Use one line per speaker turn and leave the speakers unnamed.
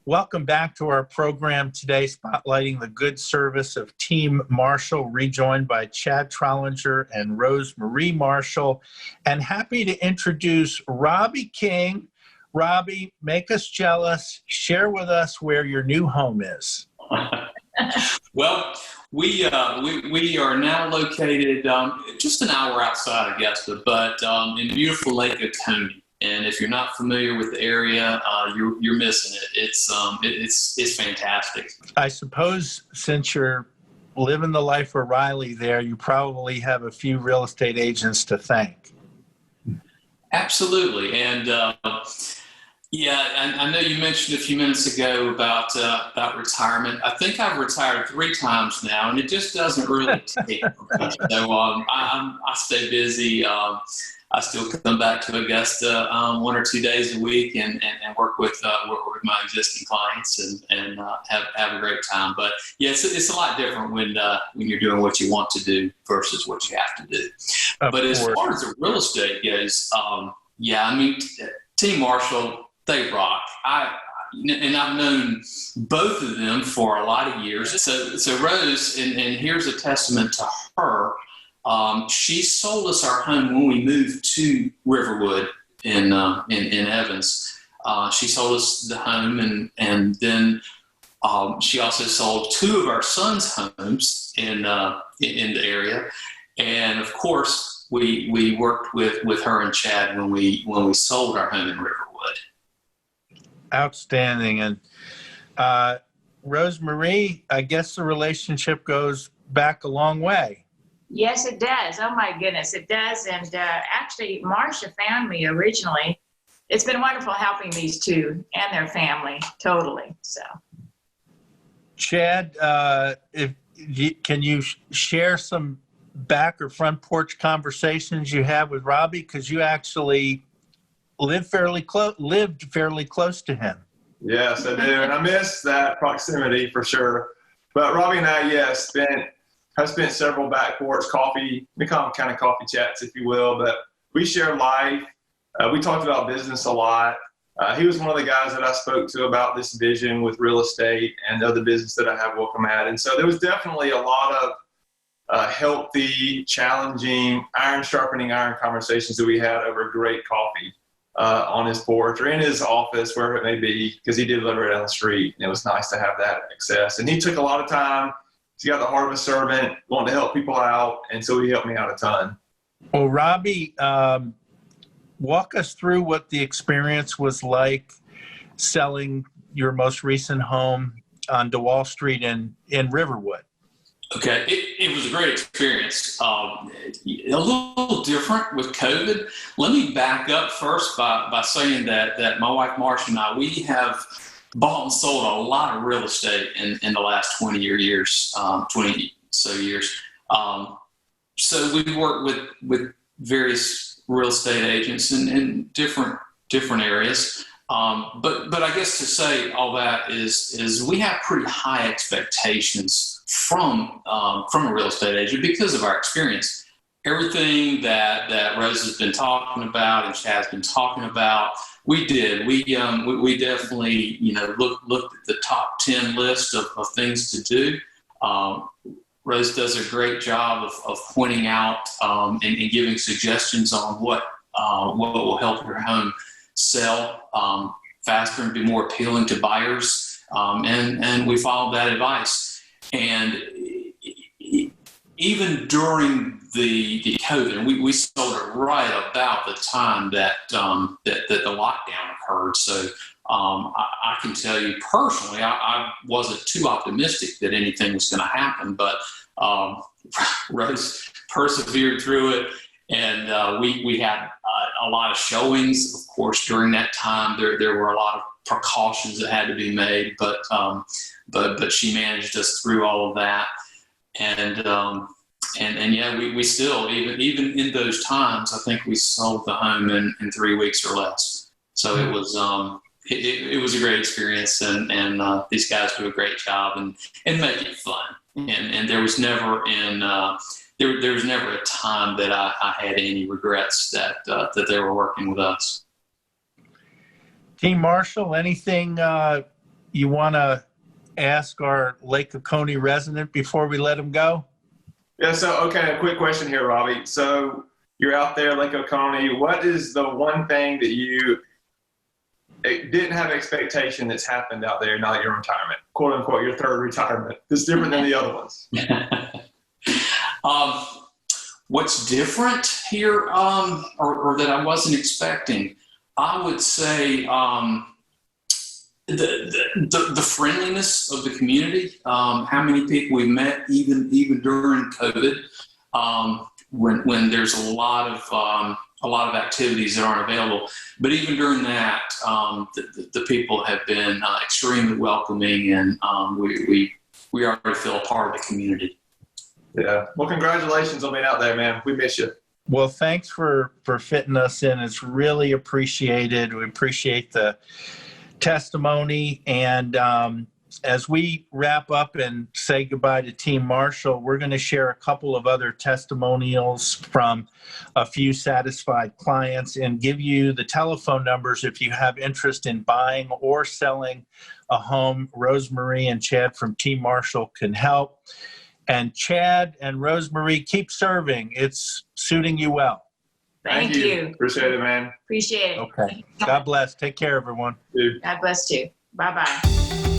Welcome back to our program today, spotlighting the good service of Team Marshall, rejoined by Chad Trollinger and Rose Marie Marshall. And happy to introduce Robbie King. Robbie, make us jealous. Share with us where your new home is.
Well, we are now located just an hour outside Augusta, but in beautiful Lake Oconee. And if you're not familiar with the area, you're missing it. It's fantastic.
I suppose since you're living the life of Riley there, you probably have a few real estate agents to thank.
Absolutely. And I know you mentioned a few minutes ago about retirement. I think I've retired 3 times now, and it just doesn't really take. So I stay busy. I still come back to Augusta 1 or 2 days a week and work with my existing clients and have a great time. But yeah, it's a lot different when you're doing what you want to do versus what you have to do. But as far as the real estate goes, Team Marshall, they rock. I've known both of them for a lot of years. So Rose, and here's a testament to her. She sold us our home when we moved to Riverwood in Evans. She sold us the home, and then she also sold 2 of our sons' homes in the area. And of course, we worked with her and Chad when we sold our home in Riverwood.
Outstanding. And Rose Marie, I guess the relationship goes back a long way.
Yes, it does. Oh, my goodness, it does. And actually, Marcia found me originally. It's been wonderful helping these 2 and their family, totally. So,
Chad, can you share some back or front porch conversations you had with Robbie? Because you actually lived fairly close to him.
Yes, I do. And I miss that proximity for sure. But Robbie and I, I spent several back porch coffee, we call them kind of coffee chats, if you will, but we shared life. We talked about business a lot. He was one of the guys that I spoke to about this vision with real estate and the other business that I have Welcome At. And so there was definitely a lot of healthy, challenging, iron sharpening iron conversations that we had over great coffee on his porch or in his office, wherever it may be, because he did live right down the street. And it was nice to have that access. And he took a lot of time. He got the heart of a servant, wanted to help people out, and so he helped me out a ton.
Well, Robbie, walk us through what the experience was like selling your most recent home on DeWall Street in Riverwood.
Okay, it was a great experience. A little different with COVID. Let me back up first by saying that my wife Marcia and I, we have bought and sold a lot of real estate in the last 20 years. So we work with various real estate agents in different areas. But I guess to say all that is we have pretty high expectations from a real estate agent because of our experience. Everything that Rose has been talking about and Chad's been talking about, we did. We definitely looked at the top 10 list of things to do. Rose does a great job of pointing out and giving suggestions on what will help your home sell faster and be more appealing to buyers. And we followed that advice. And even during the COVID, and we sold it right about the time that the lockdown occurred. So I can tell you personally, I wasn't too optimistic that anything was going to happen, but Rose persevered through it, and we had a lot of showings. Of course, during that time, there were a lot of precautions that had to be made, but she managed us through all of that. And yeah, we still, even in those times, I think we sold the home in 3 weeks or less. So it was a great experience, and these guys do a great job and make it fun. And there was never there was never a time that I had any regrets that they were working with us.
Team Marshall, anything you want to ask our Lake Oconee resident before we let him go?
Yeah, so, okay, a quick question here, Robbie. So you're out there, Lake Oconee. What is the one thing that you didn't have expectation that's happened out there now that you're in retirement, quote unquote, your third retirement? That's different than the other ones.
What's different here, or that I wasn't expecting? I would say the friendliness of the community. How many people we met, even during COVID, when there's a lot of activities that aren't available. But even during that, the people have been extremely welcoming, and we already feel a part of the community.
Yeah. Well, congratulations on being out there, man. We miss you.
Well, thanks for fitting us in. It's really appreciated. We appreciate the testimony. And as we wrap up and say goodbye to Team Marshall, we're going to share a couple of other testimonials from a few satisfied clients and give you the telephone numbers if you have interest in buying or selling a home. Rosemarie and Chad from Team Marshall can help. And Chad and Rosemarie, keep serving. It's suiting you well.
Thank you.
Appreciate it, man.
Appreciate it.
Okay. God bless. Take care, everyone.
God bless you. Bye-bye.